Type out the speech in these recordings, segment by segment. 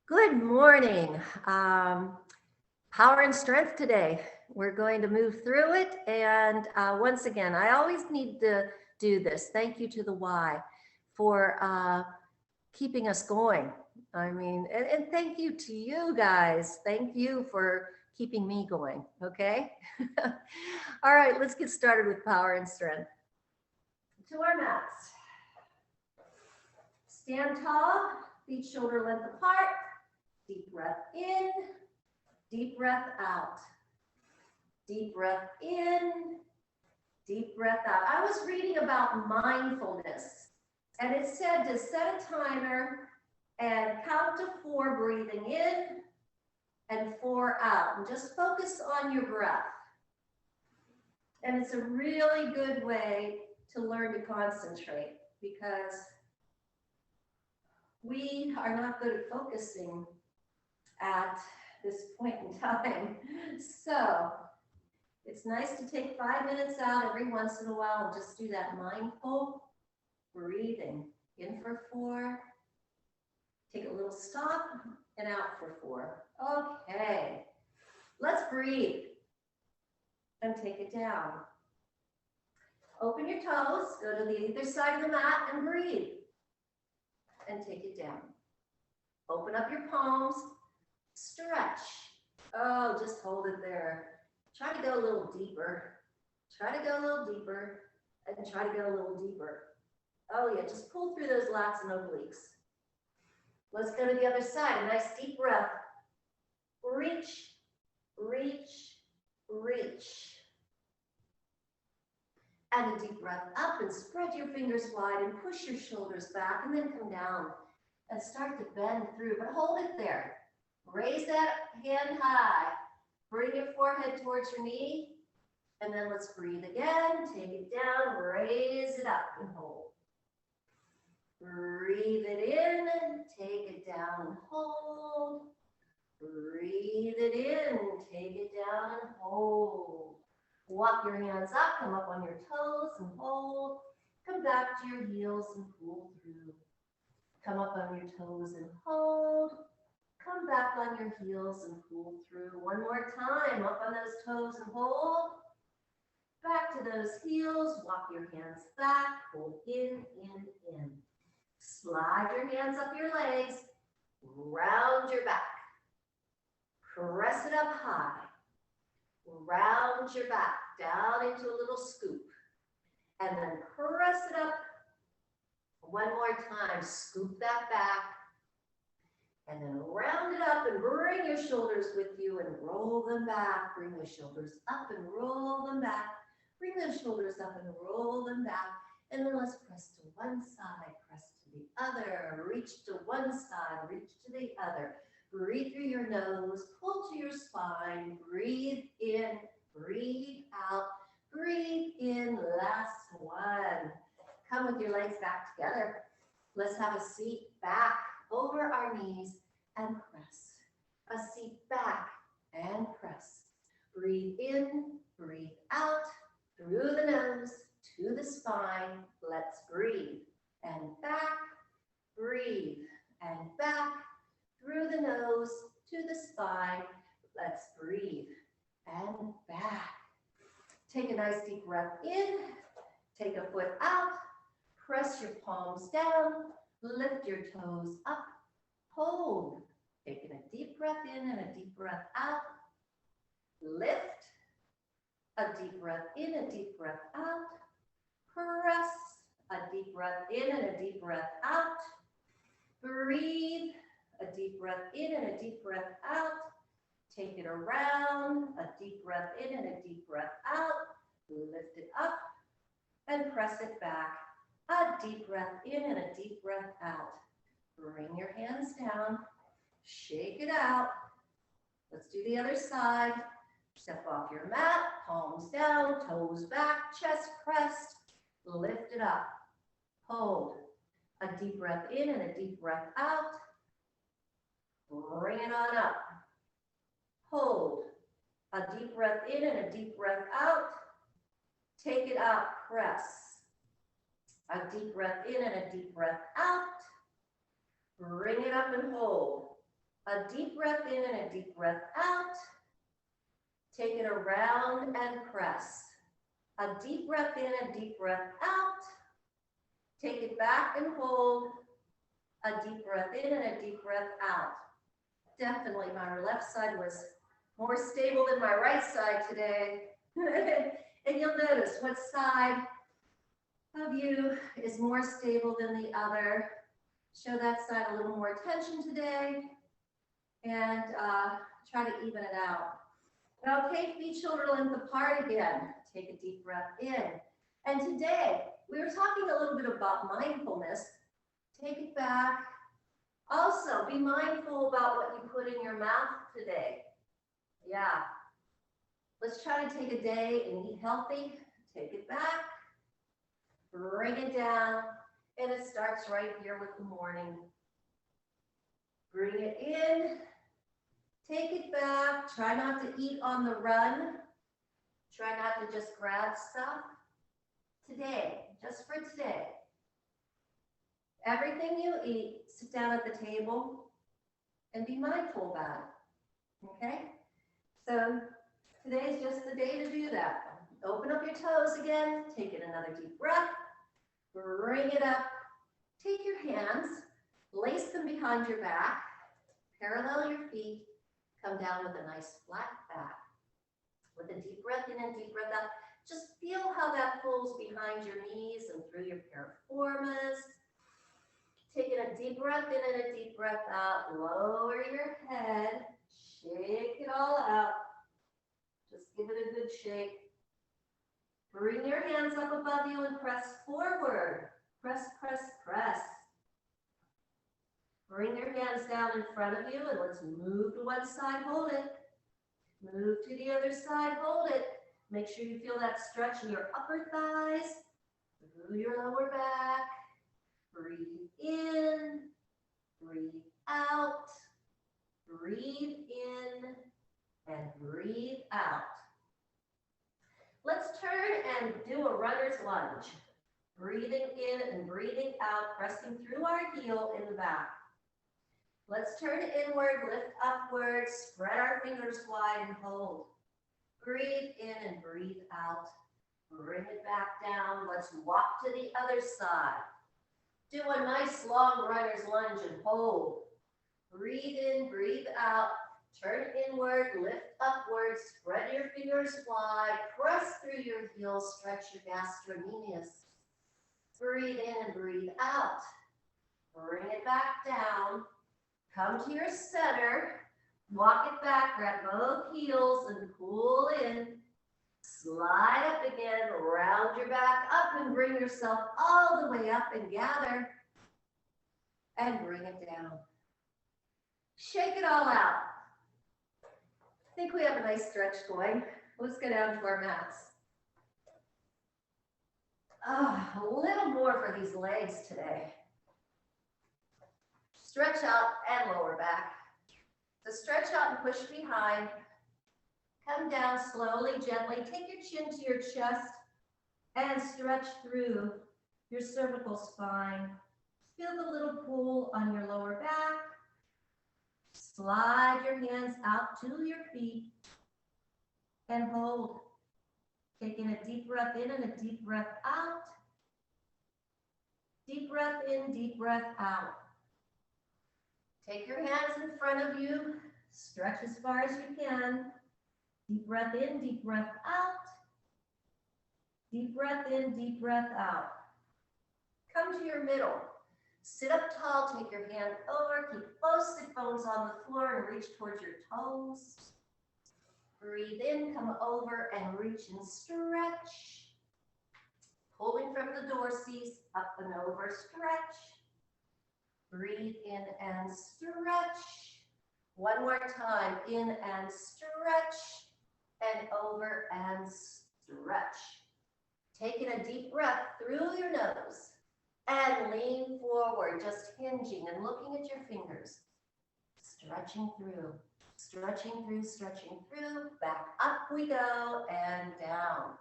Good morning. Power and strength today. We're going to move through it. And once again, I always need to do this. Thank you to the Y for keeping us going. I mean, and thank you to you guys. Thank you for keeping me going. Okay. All right, let's get started with power and strength. To our mats. Stand tall, feet shoulder length apart. Deep breath in, deep breath out. Deep breath in, deep breath out. I was reading about mindfulness, and it said to set a timer and count to 4 breathing in and 4 out, and just focus on your breath. And it's a really good way to learn to concentrate because we are not good at focusing at this point in time. So it's nice to take 5 minutes out every once in a while and just do that mindful breathing. In for 4, take a little stop and out for 4. Okay, let's breathe and take it down. Open your toes, go to the either side of the mat and breathe and take it down. Open up your palms, stretch. Oh, just hold it there. Try to go a little deeper. Try to go a little deeper and try to go a little deeper. Oh yeah, just pull through those lats and obliques. Let's go to the other side. A nice deep breath. Reach, reach, reach. And a deep breath up and spread your fingers wide and push your shoulders back and then come down and start to bend through, but hold it there. Raise that hand high. Bring your forehead towards your knee. And then let's breathe again. Take it down, raise it up and hold. Breathe it in, take it down and hold. Breathe it in, take it down and hold. Walk your hands up, come up on your toes and hold. Come back to your heels and pull through. Come up on your toes and hold. Come back on your heels and pull through. One more time, up on those toes and hold. Back to those heels, walk your hands back, pull in. Slide your hands up your legs, round your back. Press it up high. Round your back, down into a little scoop. And then press it up. One more time, scoop that back. And then round it up and bring your shoulders with you and roll them back. Bring the shoulders up and roll them back. Bring those shoulders up and roll them back. And then let's press to one side, press to the other. Reach to one side, reach to the other. Breathe through your nose, pull to your spine. Breathe in, breathe out. Breathe in, last one. Come with your legs back together. Let's have a seat back over our knees and press. A seat back and press. Breathe in, breathe out, through the nose, to the spine. Let's breathe. And back, breathe. And back, through the nose, to the spine. Let's breathe. And back. Take a nice deep breath in. Take a foot out. Press your palms down. Lift your toes up. Hold. Taking a deep breath in and a deep breath out. Lift. A deep breath in, a deep breath out. Press. A deep breath in and a deep breath out. Breathe. A deep breath in and a deep breath out. Take it around. A deep breath in and a deep breath out. Lift it up and press it back. A deep breath in and a deep breath out. Bring your hands down. Shake it out. Let's do the other side. Step off your mat, palms down, toes back, chest pressed. Lift it up. Hold. A deep breath in and a deep breath out. Bring it on up. Hold. A deep breath in and a deep breath out. Take it up, press. A deep breath in and a deep breath out. Bring it up and hold. A deep breath in and a deep breath out. Take it around and press. A deep breath in, a deep breath out. Take it back and hold. A deep breath in and a deep breath out. Definitely my left side was more stable than my right side today. And you'll notice what side of you is more stable than the other. Show that side a little more attention today and try to even it out. Okay, feet shoulder length apart again. Take a deep breath in. And today, we were talking a little bit about mindfulness. Take it back. Also, be mindful about what you put in your mouth today. Yeah. Let's try to take a day and eat healthy. Take it back. Bring it down. And it starts right here with the morning. Bring it in. Take it back. Try not to eat on the run. Try not to just grab stuff. Today, just for today. Everything you eat, sit down at the table and be mindful about it. Okay? So today's just the day to do that. Open up your toes again. Take in another deep breath. Bring it up. Take your hands, lace them behind your back, parallel your feet, come down with a nice flat back. With a deep breath in and deep breath out, just feel how that pulls behind your knees and through your piriformis. Taking a deep breath in and a deep breath out, lower your head, shake it all out. Just give it a good shake. Bring your hands up above you and press forward. Press, press, press. Bring your hands down in front of you and let's move to one side, hold it. Move to the other side, hold it. Make sure you feel that stretch in your upper thighs, through your lower back. Breathe in, breathe out, breathe in, and breathe out. Let's turn and do a runner's lunge. Breathing in and breathing out, pressing through our heel in the back. Let's turn inward, lift upward, spread our fingers wide and hold. Breathe in and breathe out. Bring it back down. Let's walk to the other side. Do a nice long runner's lunge and hold. Breathe in, breathe out. Turn inward, lift upward, spread your fingers wide, press through your heels, stretch your gastrocnemius. Breathe in and breathe out. Bring it back down. Come to your center. Walk it back, grab both heels and pull in. Slide up again, round your back up and bring yourself all the way up and gather. And bring it down. Shake it all out. I think we have a nice stretch going. Let's go down to our mats. A little more for these legs today. Stretch out and lower back. So stretch out and push behind. Come down slowly, gently. Take your chin to your chest and stretch through your cervical spine. Feel the little pull on your lower back. Slide your hands out to your feet and hold. Taking a deep breath in and a deep breath out. Deep breath in, deep breath out. Take your hands in front of you. Stretch as far as you can. Deep breath in, deep breath out. Deep breath in, deep breath out. Come to your middle. Sit up tall, take your hand over, keep both sit bones on the floor and reach towards your toes. Breathe in, come over and reach and stretch. Pulling from the dorsals, up and over, stretch. Breathe in and stretch. One more time, in and stretch, and over and stretch. Taking a deep breath through your nose. And lean forward, just hinging and looking at your fingers. Stretching through, stretching through, stretching through. Back up we go and down.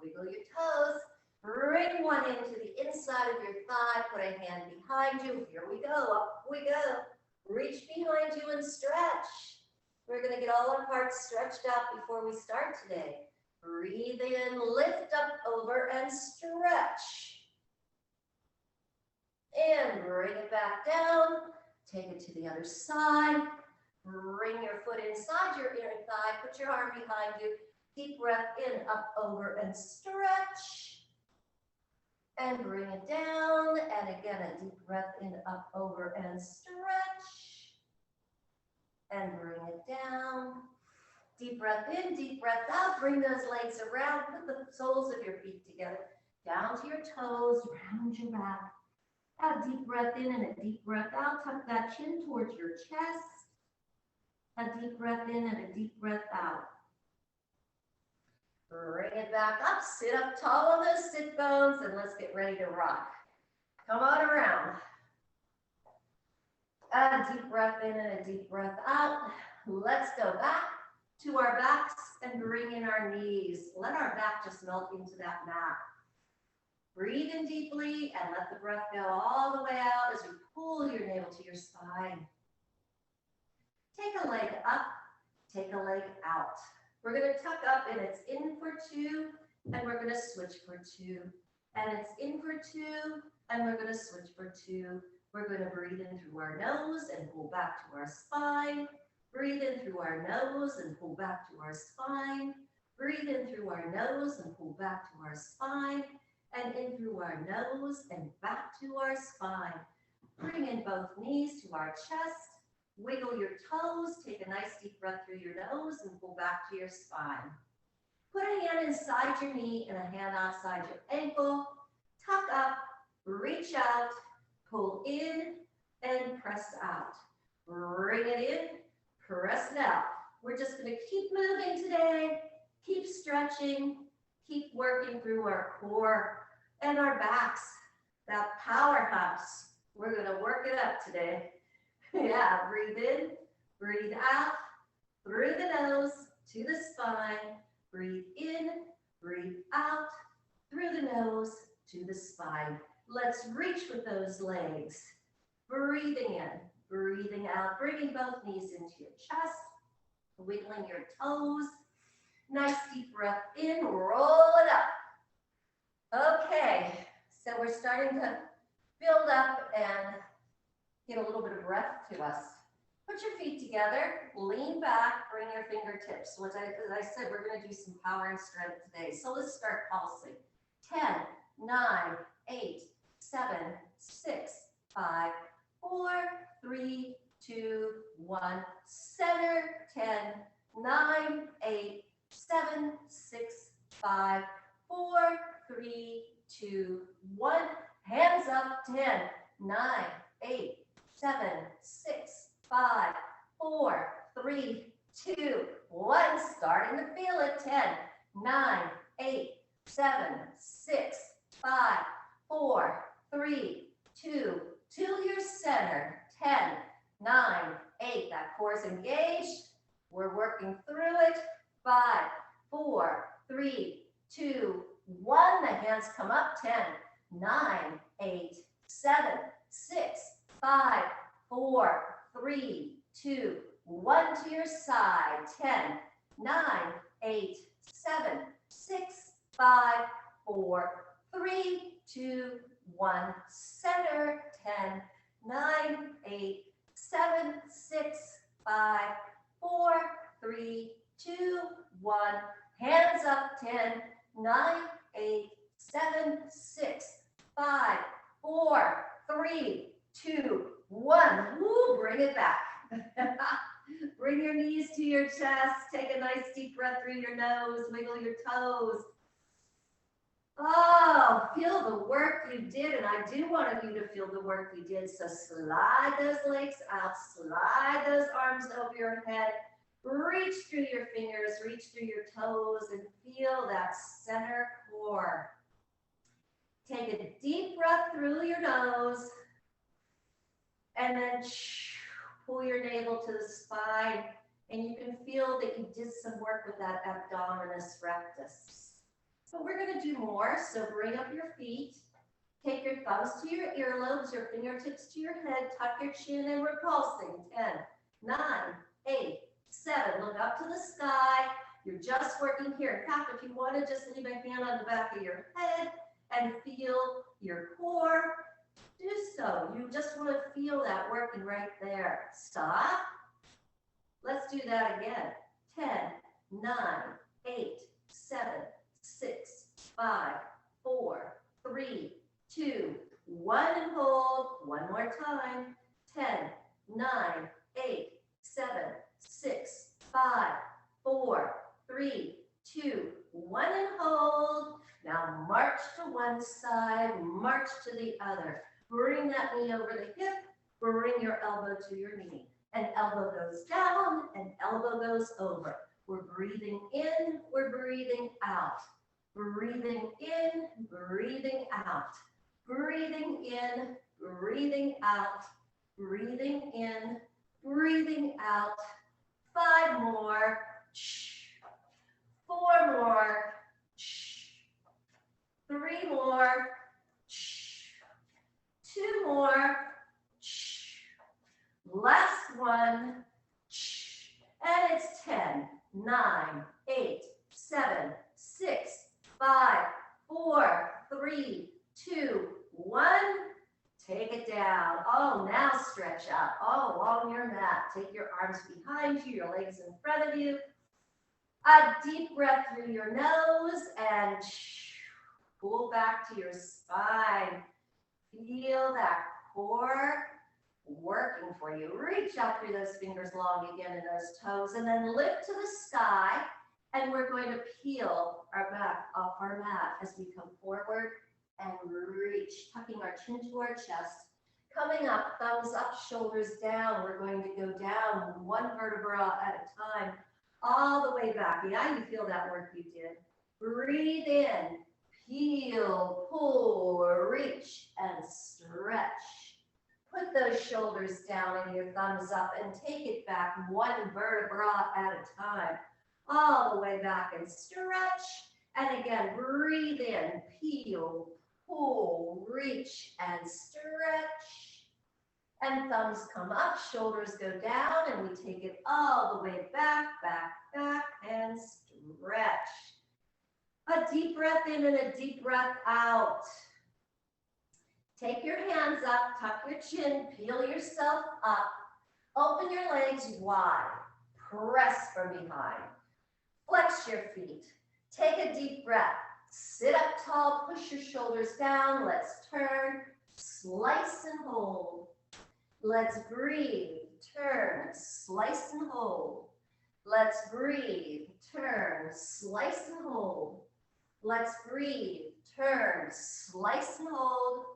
Wiggle your toes. Bring one into the inside of your thigh. Put a hand behind you. Here we go, up we go. Reach behind we're doing stretch. We're gonna get all our parts stretched out before we start today. Breathe in, lift up over and stretch. And bring it back down. Take it to the other side. Bring your foot inside your inner thigh. Put your arm behind you. Deep breath in, up, over, and stretch. And bring it down. And again, a deep breath in, up, over, and stretch. And bring it down. Deep breath in, deep breath out. Bring those legs around. Put the soles of your feet together. Down to your toes, round your back. A deep breath in and a deep breath out. Tuck that chin towards your chest. A deep breath in and a deep breath out. Bring it back up. Sit up tall on those sit bones and let's get ready to rock. Come on around. A deep breath in and a deep breath out. Let's go back to our backs and bring in our knees. Let our back just melt into that mat. Breathe in deeply and let the breath go all the way out as you pull your navel to your spine. Take a leg up, take a leg out. We're going to tuck up and it's in for 2 and we're going to switch for 2. And it's in for 2 and we're going to switch for 2. We're going to breathe in through our nose and pull back to our spine. Breathe in through our nose and pull back to our spine. Breathe in through our nose and pull back to our spine. And in through our nose and back to our spine. Bring in both knees to our chest. Wiggle your toes. Take a nice deep breath through your nose and pull back to your spine. Put a hand inside your knee and a hand outside your ankle. Tuck up, reach out, pull in, and press out. Bring it in, press it out. We're just going to keep moving today. Keep stretching. Keep working through our core and our backs, that powerhouse. We're going to work it up today. Yeah, breathe in, breathe out, through the nose to the spine. Breathe in, breathe out, through the nose to the spine. Let's reach with those legs. Breathing in, breathing out, bringing both knees into your chest, wiggling your toes. Nice deep breath in, roll it up. Okay, so we're starting to build up and get a little bit of breath to us. Put your feet together, lean back, bring your fingertips. As I said, we're going to do some power and strength today. So let's start pulsing. 10, 9, 8, 7, 6, 5, 4, 3, 2, 1. Center, 10, 9, 8, 7, 6, 5, 4, 3, 2, 1. Hands up, 10, 9, 8, 7, 6, 5, 4, 3, 2, 1. Starting to feel it. 10, 9, 8, 7, 6, 5, 4, 3, 2, to your center. 10, 9, 8. That core's engaged. We're working through it. 5, 4, 3, 2, 1. The hands come up. 10, 9, 8, 7, 6, 5, 4, 3, 2, 1 to your side. 10, 9, 8, 7, 6, 5, 4, 3, 2, 1. Center. 10, 9, 8, 7, 6, 5, 4, 3, 2, 1. Hands up. 10, 9, 8, 7, 6, 5, 4, 3, 2, 1. Woo, bring it back. Bring your knees to your chest. Take a nice deep breath through your nose. Wiggle your toes. Oh, feel the work you did. And I do want you to feel the work you did. So slide those legs out. Slide those arms over your head. Reach through your fingers. Reach through your toes and feel that center core. Take a deep breath through your nose. And then pull your navel to the spine. And you can feel that you did some work with that abdominis rectus. But we're going to do more. So bring up your feet. Take your thumbs to your earlobes, your fingertips to your head. Tuck your chin and we're pulsing. 10, 9, 8, 7. Look up to the sky. You're just working here. In fact, if you want to just leave a hand on the back of your head and feel your core, do so. You just want to feel that working right there. Stop. Let's do that again. 10, 9, 8, 7, 6, 5, 4, 3, 2, 1, and hold. One more time. 10, 9, 8, 7, 6, 5, 4, 3, 2, 1, and hold. Now march to one side, march to the other. Bring that knee over the hip, bring your elbow to your knee. An elbow goes down, an elbow goes over. We're breathing in, we're breathing out. Breathing in, breathing out. Breathing in, breathing out. Breathing in, breathing out. 5 more. 4 more. 3 more. 2 more. Last one. And it's 10, 9, 8, 7, 6, 5, 4, 3, 2, 1. Take it down. Oh, now stretch out all along your mat. Take your arms behind you, your legs in front of you. A deep breath through your nose and pull back to your spine. Feel that core working for you. Reach out through those fingers long again and those toes, and then lift to the sky. And we're going to peel our back off our mat as we come forward and reach, tucking our chin to our chest. Coming up, thumbs up, shoulders down. We're going to go down one vertebra at a time, all the way back. Yeah, you feel that work you did. Breathe in, peel, pull, reach, and stretch. Put those shoulders down and your thumbs up and take it back one vertebra at a time, all the way back and stretch. And again, breathe in, peel, pull, reach, and stretch. And thumbs come up, shoulders go down, and we take it all the way back, back, back, and stretch. A deep breath in and a deep breath out. Take your hands up, tuck your chin, peel yourself up, open your legs wide, press from behind, flex your feet, take a deep breath, sit up tall, push your shoulders down, let's turn, slice and hold. Let's breathe, turn, slice and hold. Let's breathe, turn, slice and hold. Let's breathe, turn, slice and hold.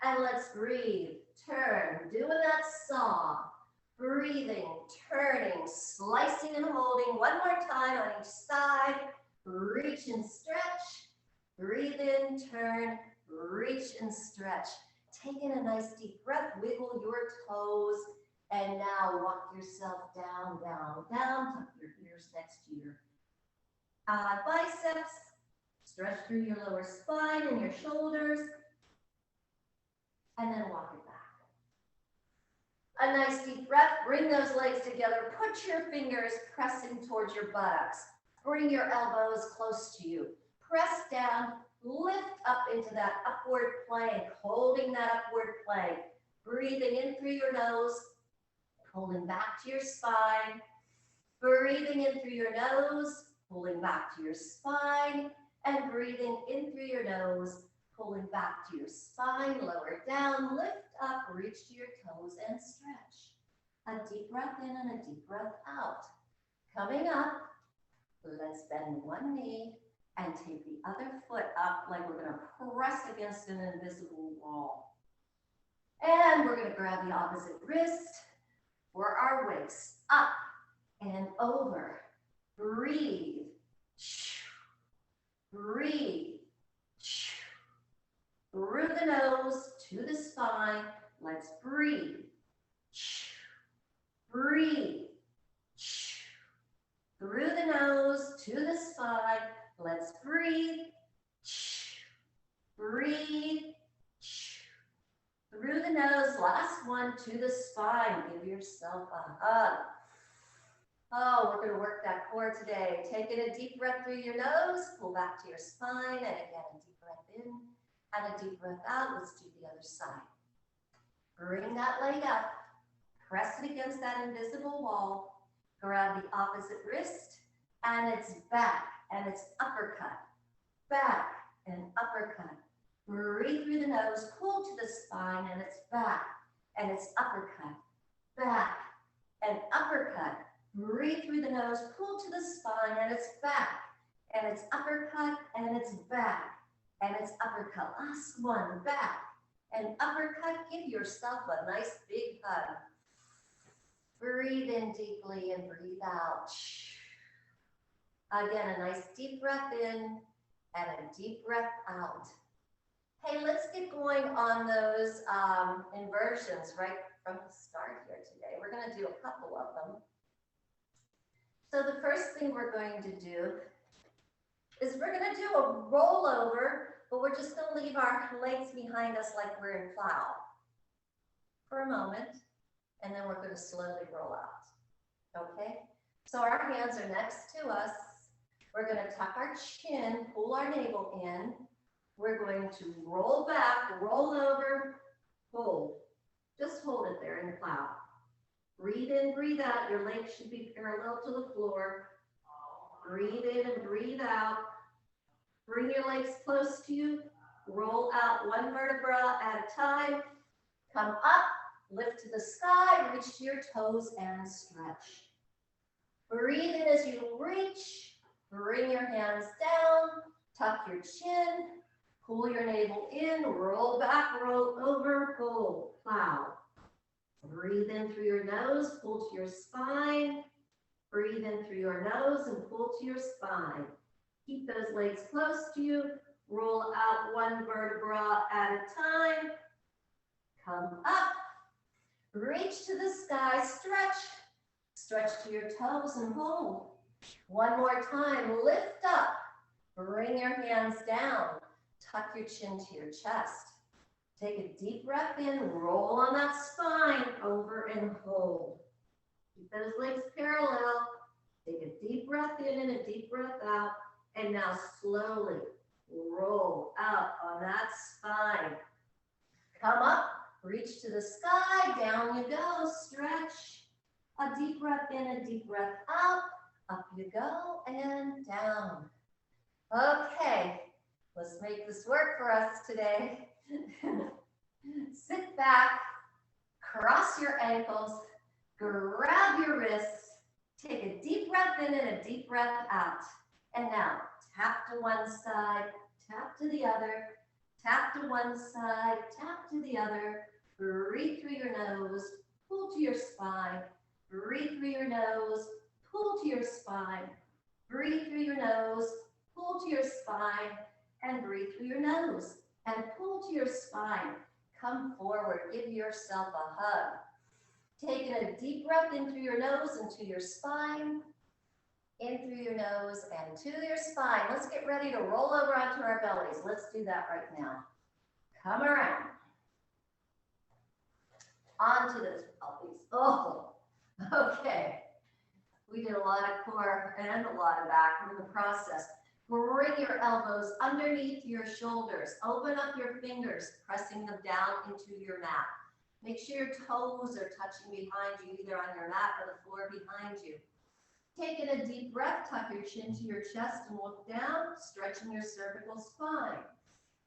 And let's breathe, turn, doing that saw. Breathing, turning, slicing and holding. One more time on each side. Reach and stretch. Breathe in, turn, reach and stretch. Take in a nice deep breath, wiggle your toes. And now walk yourself down, down, down. Tuck your ears next to your biceps. Stretch through your lower spine and your shoulders. And then walk it back. A nice deep breath. Bring those legs together. Put your fingers pressing towards your buttocks. Bring your elbows close to you. Press down. Lift up into that upward plank. Holding that upward plank. Breathing in through your nose. Pulling back to your spine. Breathing in through your nose. Pulling back to your spine. And breathing in through your nose. Pulling back to your spine, lower down, lift up, reach to your toes and stretch. A deep breath in and a deep breath out. Coming up, let's bend one knee and take the other foot up like we're going to press against an invisible wall. And we're going to grab the opposite wrist for our wakes, up and over. Breathe. Breathe. Through the nose to the spine. Let's breathe. Breathe. Through the nose to the spine. Let's breathe. Breathe. Through the nose. Last last one to the spine. Give yourself a hug. Oh, we're going to work that core today. Taking a deep breath through your nose, pull back to your spine, and again, a deep breath in and a deep breath out. Let's do the other side. Bring that leg up, press it against that invisible wall, grab the opposite wrist, and it's back, and it's uppercut, back, and uppercut. Breathe through the nose, pull to the spine, and it's back, and it's uppercut, back, and uppercut. Breathe through the nose, pull to the spine, and it's back, and it's uppercut, and it's back, and it's uppercut. Last one, back, and uppercut. Give yourself a nice big hug. Breathe in deeply and breathe out. Again, a nice deep breath in and a deep breath out. Hey, let's get going on those inversions right from the start here today. We're going to do a couple of them. So the first thing we're going to do is we're going to do a rollover, but we're just going to leave our legs behind us like we're in plow for a moment, and then we're going to slowly roll out, okay? So our hands are next to us. We're going to tuck our chin, pull our navel in. We're going to roll back, roll over, hold. Just hold it there in the plow. Breathe in, breathe out. Your legs should be parallel to the floor. Breathe in and breathe out. Bring your legs close to you. Roll out one vertebra at a time. Come up, lift to the sky, reach to your toes and stretch. Breathe in as you reach. Bring your hands down. Tuck your chin. Pull your navel in. Roll back, roll over, pull, plow. Breathe in through your nose, pull to your spine. Breathe in through your nose and pull to your spine. Keep those legs close to you. Roll out one vertebra at a time. Come up. Reach to the sky, stretch. Stretch to your toes and hold. One more time, lift up. Bring your hands down. Tuck your chin to your chest. Take a deep breath in, roll on that spine, over and hold. Keep those legs parallel. Take a deep breath in and a deep breath out. And now slowly roll out on that spine. Come up, reach to the sky, down you go, stretch. A deep breath in, a deep breath out. Up you go and down. Okay, let's make this work for us today. Sit back, cross your ankles, grab your wrists, take a deep breath in and a deep breath out. And now tap to one side, tap to the other, tap to one side, tap to the other. Breathe through your nose, pull to your spine. Breathe through your nose, pull to your spine. Breathe through your nose, pull to your spine, and breathe through your nose and pull to your spine. Come forward, give yourself a hug. Taking a deep breath in through your nose and to your spine, in through your nose and to your spine. Let's get ready to roll over onto our bellies. Let's do that right now. Come around. Onto those bellies. Oh, okay. We did a lot of core and a lot of back in the process. Bring your elbows underneath your shoulders. Open up your fingers, pressing them down into your mat. Make sure your toes are touching behind you, either on your mat or the floor behind you. Taking a deep breath, tuck your chin to your chest and look down, stretching your cervical spine.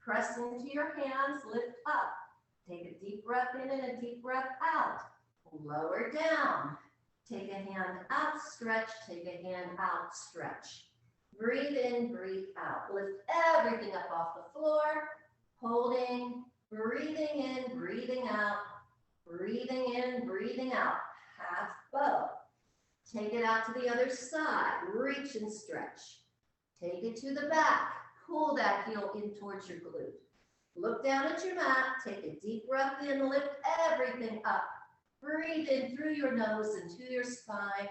Press into your hands, lift up. Take a deep breath in and a deep breath out. Lower down. Take a hand up, stretch. Take a hand out, stretch. Breathe in, breathe out. Lift everything up off the floor. Holding, breathing in, breathing out. Breathing in, breathing out. Half bow. Take it out to the other side. Reach and stretch. Take it to the back. Pull that heel in towards your glute. Look down at your mat. Take a deep breath in. Lift everything up. Breathe in through your nose and to your spine.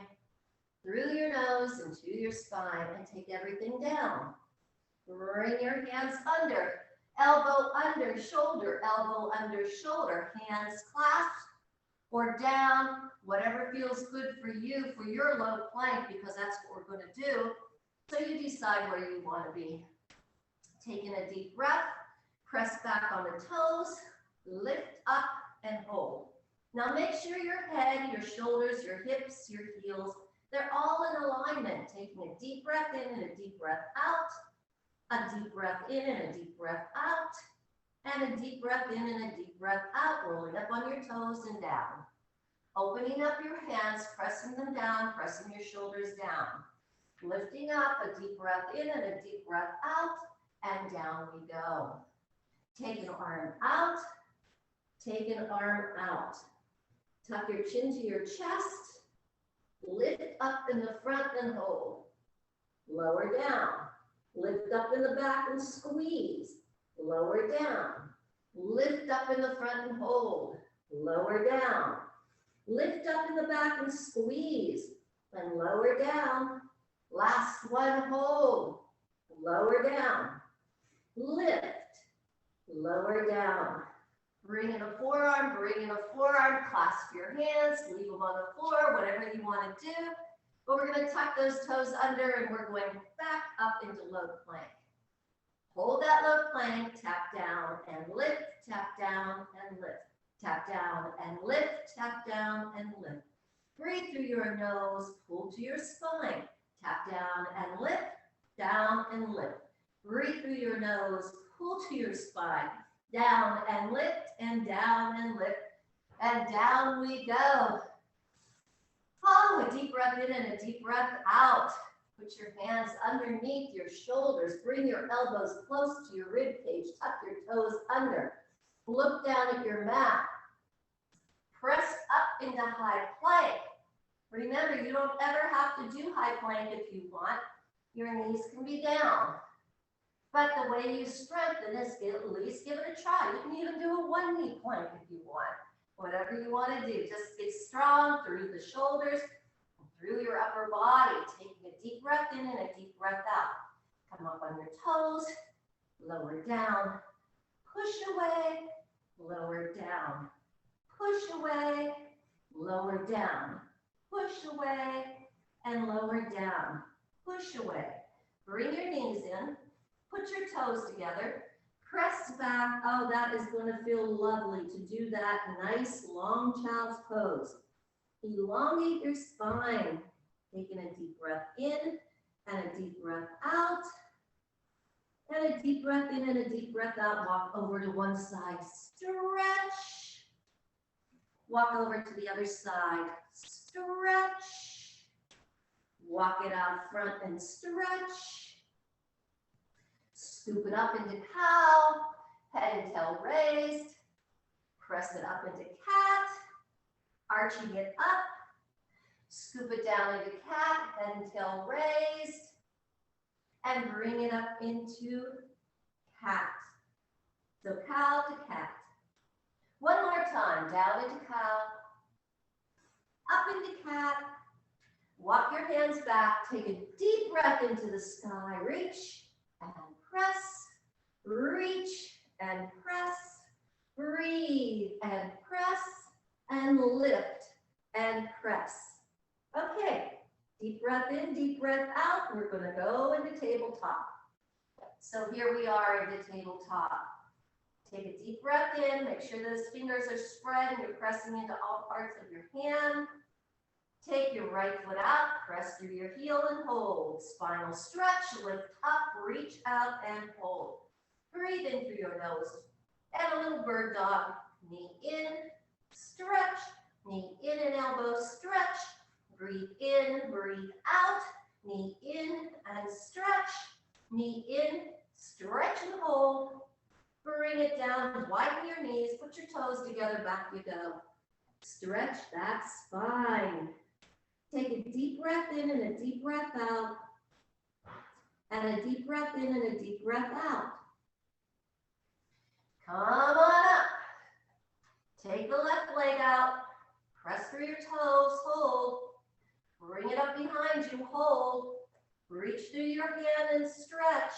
Through your nose and to your spine. And take everything down. Bring your hands under. Elbow under shoulder. Elbow under shoulder. Hands clasped. or down, whatever feels good for you for your low plank, because that's what we're going to do. So you decide where you want to be. Taking a deep breath, press back on the toes, lift up and hold. Now make sure your head, your shoulders, your hips, your heels, they're all in alignment. Taking a deep breath in and a deep breath out, a deep breath in and a deep breath out, and a deep breath in and a deep breath out, rolling up on your toes and down. Opening up your hands, pressing them down, pressing your shoulders down. Lifting up, a deep breath in and a deep breath out, and down we go. Take an arm out, take an arm out. Tuck your chin to your chest, lift up in the front and hold. Lower down, lift up in the back and squeeze. Lower down, lift up in the front and hold. Lower down, lift up in the back and squeeze. And lower down. Last one, hold. Lower down, lift, lower down. Bring in a forearm, clasp your hands, leave them on the floor, whatever you want to do. But we're going to tuck those toes under and we're going back up into low plank. Hold that low plank, tap down and lift, tap down and lift, tap down and lift, tap down and lift. Breathe through your nose, pull to your spine, tap down and lift, down and lift. Breathe through your nose, pull to your spine, down and lift, and down and lift, and down we go. Oh, a deep breath in and a deep breath out. Put your hands underneath your shoulders. Bring your elbows close to your rib cage. Tuck your toes under. Look down at your mat. Press up into high plank. Remember, you don't ever have to do high plank if you want. Your knees can be down. But the way you strengthen is at least give it a try. You can even do a one knee plank if you want. Whatever you want to do, just get strong through the shoulders, through your upper body, taking a deep breath in and a deep breath out. Come up on your toes, lower down, push away, lower down, push away, lower down, push away, and lower down, push away. Bring your knees in, put your toes together, press back. Oh, that is going to feel lovely to do that nice long child's pose. Elongate your spine. Taking a deep breath in and a deep breath out. And a deep breath in and a deep breath out. Walk over to one side. Stretch. Walk over to the other side. Stretch. Walk it out front and stretch. Scoop it up into cow. Head and tail raised. Press it up into cat. Arching it up, scoop it down into cat, head and tail raised, and bring it up into cat. So cow to cat. One more time, down into cow, up into cat. Walk your hands back, take a deep breath into the sky, reach and press, reach and press, breathe and press, and lift and press. Okay, deep breath in, deep breath out. We're going to go into tabletop. So here we are in the tabletop. Take a deep breath in, make sure those fingers are spread and you're pressing into all parts of your hand. Take your right foot out, press through your heel and hold. Spinal stretch, lift up, reach out and hold. Breathe in through your nose. And a little bird dog, knee in, stretch, knee in and elbow, stretch, breathe in, breathe out, knee in and stretch, knee in, stretch and hold, bring it down, widen your knees, put your toes together, back you go. Stretch that spine. Take a deep breath in and a deep breath out, and a deep breath in and a deep breath out. Come on up. Take the left leg out, press through your toes, hold, bring it up behind you, hold, reach through your hand and stretch.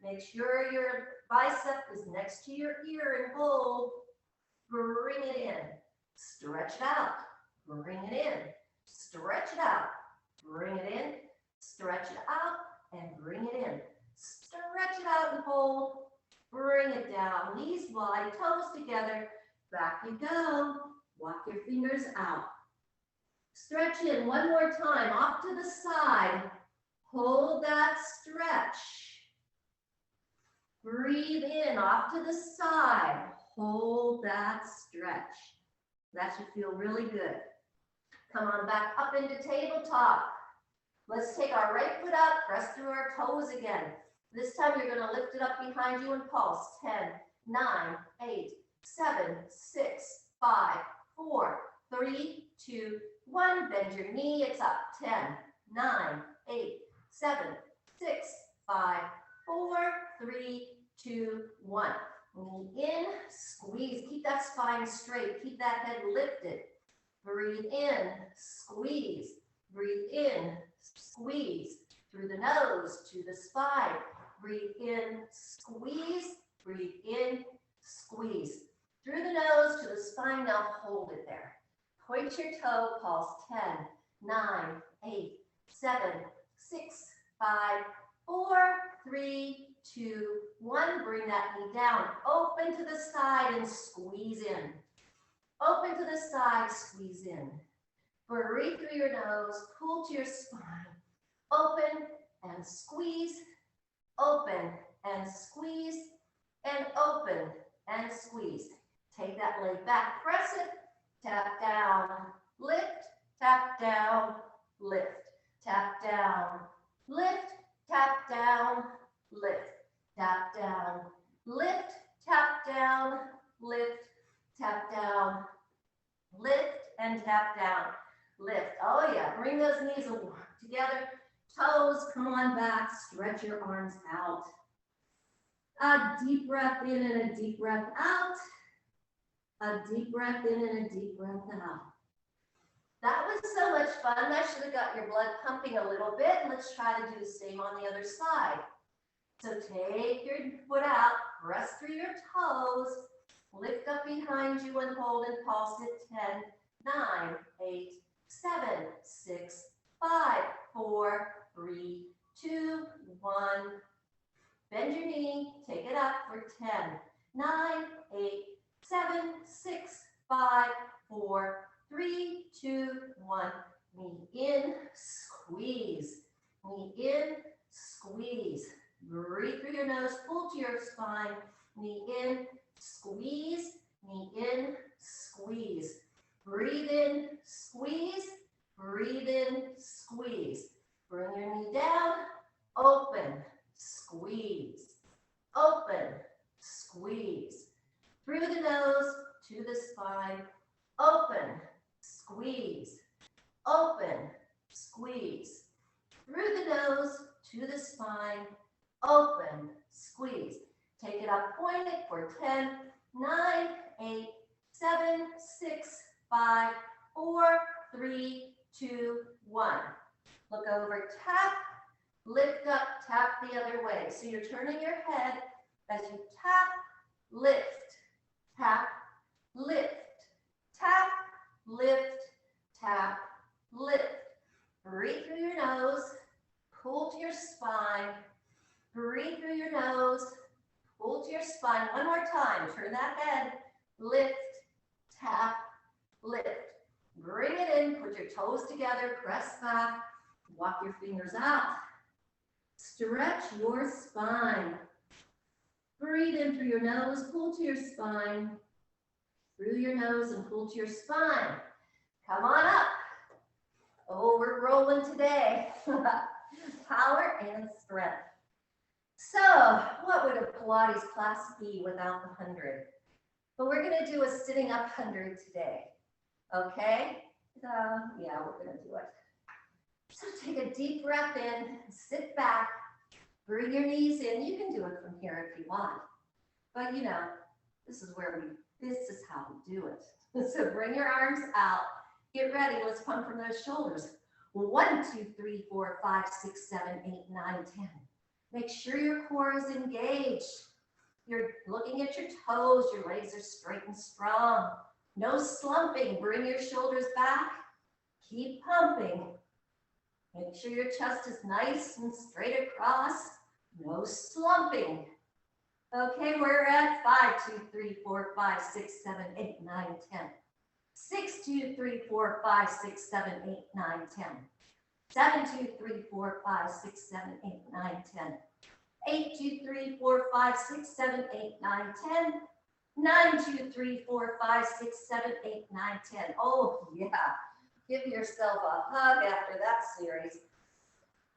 Make sure your bicep is next to your ear and hold, bring it in, Stretch it out. Bring it in. Stretch it out. Bring it in. Stretch it out and bring it in. Stretch it out and hold. Bring it down. Knees wide, toes together. Back you go. Walk your fingers out. Stretch in one more time. Off to the side. Hold that stretch. Breathe in. Off to the side. Hold that stretch. That should feel really good. Come on back up into tabletop. Let's take our right foot up, press through our toes again. This time you're going to lift it up behind you and pulse. 10, 9, 8, 7, 6, 5, 4, 3, 2, 1. Bend your knee, it's up. 10, 9, 8, 7, 6, 5, 4, 3, 2, 1. Knee in, squeeze. Keep that spine straight. Keep that head lifted. Breathe in, squeeze. Breathe in, squeeze. Through the nose to the spine. Breathe in, squeeze. Breathe in, squeeze. Through the nose to the spine. Now hold it there. Point your toe, pulse. 10, 9, 8, 7, 6, 5, 4, 3, 2, 1. Bring that knee down. Open to the side and squeeze in. Open to the side, squeeze in. Breathe through your nose, pull to your spine. Open and squeeze. Open and squeeze. And open and squeeze. Take that leg back, press it. Tap down, lift, tap down, lift. Tap down, lift, tap down, lift. Tap down, lift, tap down, lift, tap down, lift, and tap down, lift. Oh yeah, bring those knees together. Toes, come on back, stretch your arms out. A deep breath in and a deep breath out. A deep breath in and a deep breath out. That was so much fun. That should have got your blood pumping a little bit. Let's try to do the same on the other side. So take your foot out, press through your toes, lift up behind you and hold and pulse it. 10, 9, 8, 7, 6, 5, 4, 3, 2, 1. Bend your knee, take it up for 10, 9, 8, 7, 6, 5, 4, 3, 2, 1. Knee in, squeeze. Knee in, squeeze. Breathe through your nose, pull to your spine. Knee in, squeeze. Knee in, squeeze. Breathe in, squeeze. Breathe in, squeeze. Bring your knee down, open, squeeze. Open, squeeze. Through the nose to the spine. Open, squeeze. Open, squeeze. Through the nose to the spine. Open, squeeze. Take it up, point it for 10, 9, 8, 7, 6, 5, 4, 3, 2, 1. Look over, tap, lift up, tap the other way. So you're turning your head as you tap, lift, tap, lift, tap, lift, tap, lift. Breathe through your nose, pull to your spine. Breathe through your nose, pull to your spine. One more time, turn that head, lift, tap, lift. Bring it in, put your toes together, press back, walk your fingers out. Stretch your spine. Breathe in through your nose, pull to your spine. Through your nose and pull to your spine. Come on up. Oh, we're rolling today. Power and strength. So, what would a Pilates class be without the 100? But we're going to do a sitting up 100 today. Okay? Yeah, we're going to do it. So take a deep breath in, sit back, bring your knees in. You can do it from here if you want. But you know, this is how we do it. So bring your arms out. Get ready. Let's pump from those shoulders. 1, 2, 3, 4, 5, 6, 7, 8, 9, 10. Make sure your core is engaged. You're looking at your toes. Your legs are straight and strong. No slumping. Bring your shoulders back. Keep pumping. Make sure your chest is nice and straight across. No slumping. Okay, we're at 5, 2, 3, 4, 5, 6, 7, 8, 9, 10. 6, 2, 3, 4, 5, 6, 7, 8, 9, 10. 7, 2, 3, 4, 5, 6, 7, 8, 9, 10. 8, 2, 3, 4, 5, 6, 7, 8, 9, 10. 9, 2, 3, 4, 5, 6, 7, 8, 9, 10. Oh, yeah. Give yourself a hug after that series.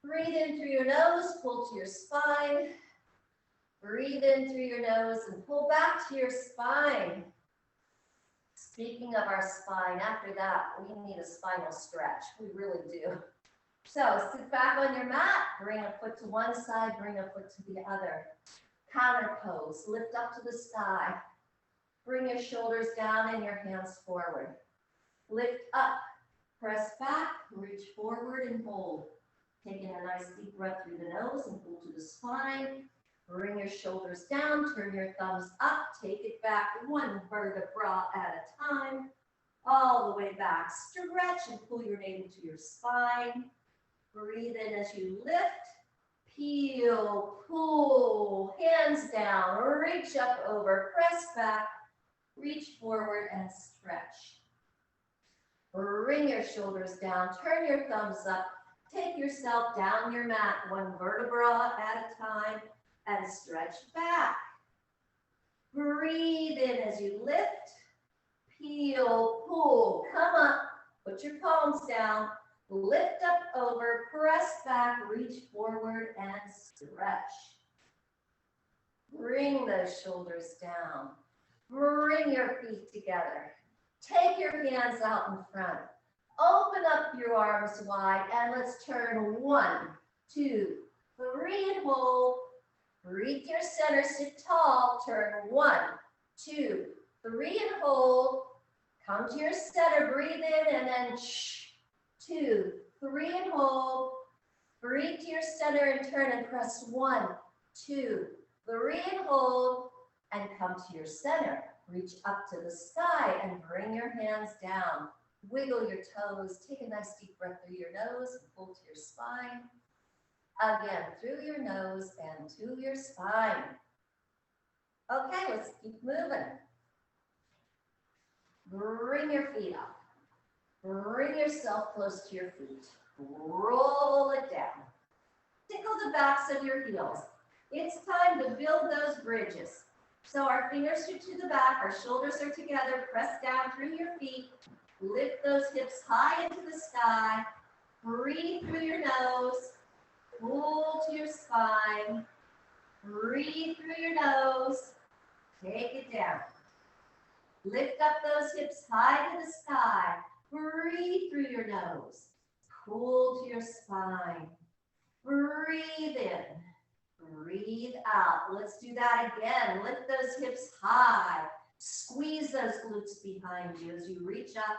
Breathe in through your nose, pull to your spine. Breathe in through your nose and pull back to your spine. Speaking of our spine, after that, we need a spinal stretch. We really do. So sit back on your mat, bring a foot to one side, bring a foot to the other. Counter pose, lift up to the sky. Bring your shoulders down and your hands forward. Lift up, press back, reach forward and hold. Taking a nice deep breath through the nose and pull to the spine. Bring your shoulders down, turn your thumbs up, take it back one vertebra at a time. All the way back, stretch and pull your navel to your spine. Breathe in as you lift, peel, pull, hands down, reach up over, press back, reach forward and stretch. Bring your shoulders down, turn your thumbs up, take yourself down your mat, one vertebra at a time, and stretch back. Breathe in as you lift, peel, pull, come up, put your palms down, lift up over, press back, reach forward and stretch. Bring those shoulders down. Bring your feet together. Take your hands out in front. Open up your arms wide and let's turn 1, 2, 3 and hold. Breathe your center, sit tall, turn 1, 2, 3 and hold. Come to your center, breathe in and then 2, 3 and hold. Breathe to your center and turn and press 1, 2, 3 and hold. And come to your center. Reach up to the sky and bring your hands down. Wiggle your toes. Take a nice deep breath through your nose and pull to your spine. Again, through your nose and to your spine. Okay, let's keep moving. Bring your feet up. Bring yourself close to your feet. Roll it down. Tickle the backs of your heels. It's time to build those bridges. So our fingers are to the back, our shoulders are together, press down through your feet. Lift those hips high into the sky. Breathe through your nose. Pull to your spine. Breathe through your nose. Take it down. Lift up those hips high to the sky. Breathe through your nose. Pull to your spine. Breathe in. Breathe out. Let's do that again. Lift those hips high. Squeeze those glutes behind you as you reach up.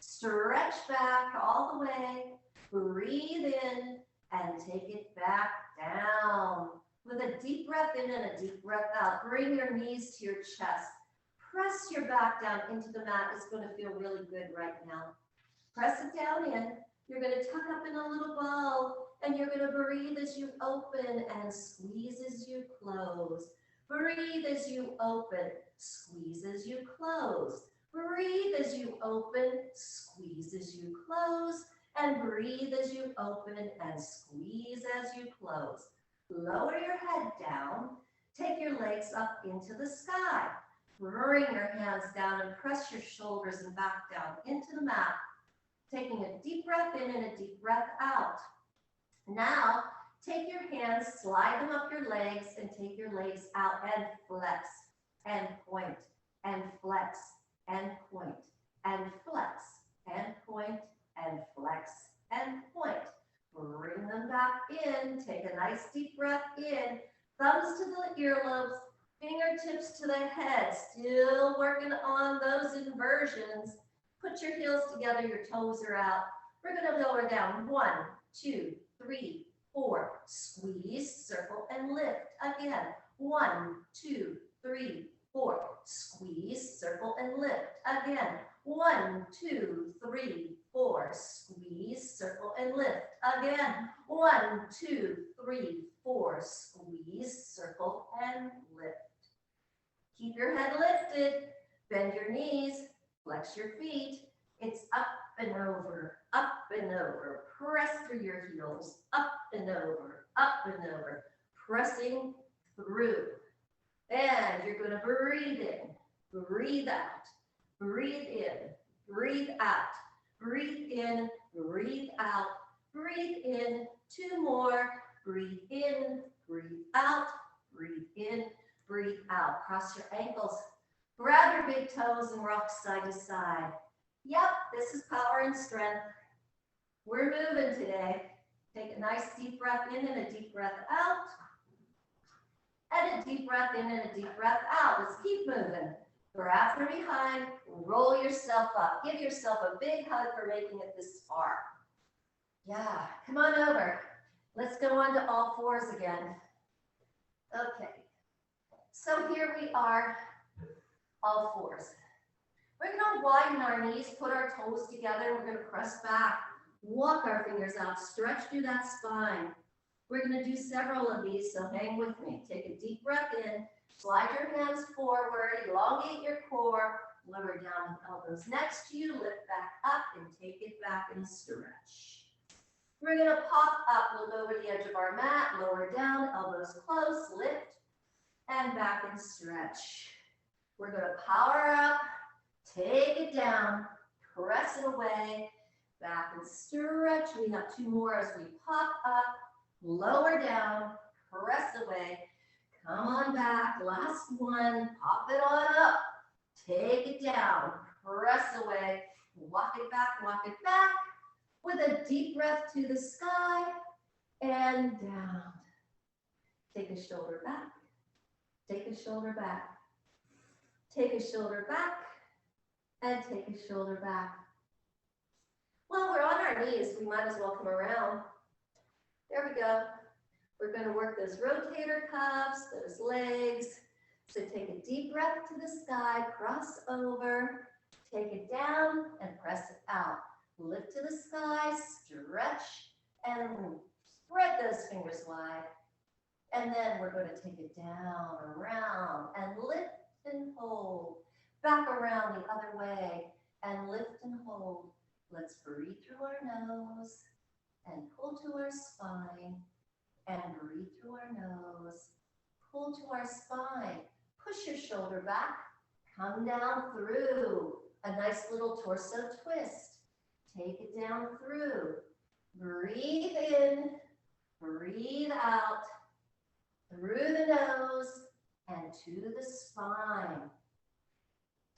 Stretch back all the way. Breathe in and take it back down. With a deep breath in and a deep breath out, bring your knees to your chest. Press your back down into the mat. It's going to feel really good right now. Press it down in. You're going to tuck up in a little ball, and you're going to breathe as you open and squeeze as you close. Breathe as you open, squeeze as you close. Breathe as you open, squeeze as you close, and breathe as you open and squeeze as you close. Lower your head down. Take your legs up into the sky. Bring your hands down and press your shoulders and back down into the mat. Taking a deep breath in and a deep breath out. Now, take your hands, slide them up your legs, and take your legs out and flex, and point, and flex, and point, and flex, and point, and flex, and point. Bring them back in. Take a nice deep breath in. Thumbs to the earlobes, fingertips to the head. Still working on those inversions. Put your heels together, your toes are out. We're going to lower down. 1, 2, 3, 4. Squeeze, circle, and lift. Again. 1, 2, 3, 4. Squeeze, circle, and lift. Again, 1, 2, 3, 4. Squeeze, circle, and lift. Again, 1, 2, 3, 4. Squeeze, circle, and lift. Keep your head lifted. Bend your knees. Flex your feet. It's up and over, up and over. Press through your heels, up and over, up and over. Pressing through. And you're going to breathe in, breathe out, breathe in, breathe out, breathe in, breathe out, breathe in. 2 more. Breathe in, breathe out, breathe in, breathe out. Cross your ankles. Grab your big toes and rock side to side. Yep, this is power and strength. We're moving today. Take a nice deep breath in and a deep breath out. And a deep breath in and a deep breath out. Let's keep moving. Grab from behind, roll yourself up. Give yourself a big hug for making it this far. Yeah, come on over. Let's go on to all fours again. Okay, so here we are, all fours. We're going to widen our knees, put our toes together. We're going to press back, walk our fingers out, stretch through that spine. We're going to do several of these, so hang with me. Take a deep breath in, slide your hands forward, elongate your core, lower down with elbows next to you, lift back up and take it back and stretch. We're going to pop up, look over the edge of our mat, lower down, elbows close, lift, and back and stretch. We're going to power up, take it down, press it away, back and stretch. We have 2 more as we pop up, lower down, press away, come on back, last one, pop it on up, take it down, press away, walk it back, with a deep breath to the sky and down. Take a shoulder back, take a shoulder back, take a shoulder back, and take a shoulder back. Well, we're on our knees, we might as well come around. There we go. We're going to work those rotator cuffs, those legs. So take a deep breath to the sky, cross over, take it down and press it out. Lift to the sky, stretch, and spread those fingers wide. And then we're going to take it down, around, and lift and hold. Back around the other way, and lift and hold. Let's breathe through our nose, and pull to our spine, and breathe through our nose. Pull to our spine. Push your shoulder back. Come down through. A nice little torso twist. Take it down through. Breathe in. Breathe out. Through the nose and to the spine.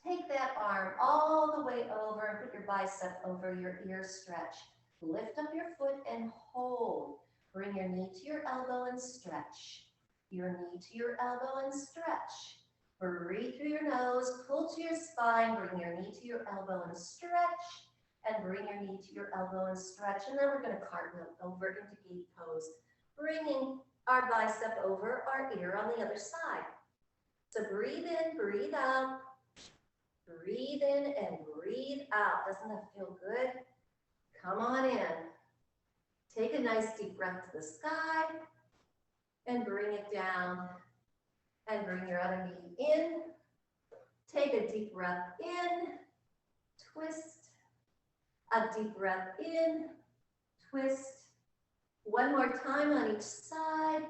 Take that arm all the way over and put your bicep over your ear stretch. Lift up your foot and hold. Bring your knee to your elbow and stretch. Your knee to your elbow and stretch. Breathe through your nose, pull to your spine, bring your knee to your elbow and stretch, and bring your knee to your elbow and stretch. And then we're going to cartwheel over into gate pose, bringing our bicep over our ear on the other side. So breathe in, breathe out. Breathe in and breathe out. Doesn't that feel good? Come on in. Take a nice deep breath to the sky and bring it down. And bring your other knee in. Take a deep breath in. Twist. A deep breath in. Twist. One more time on each side.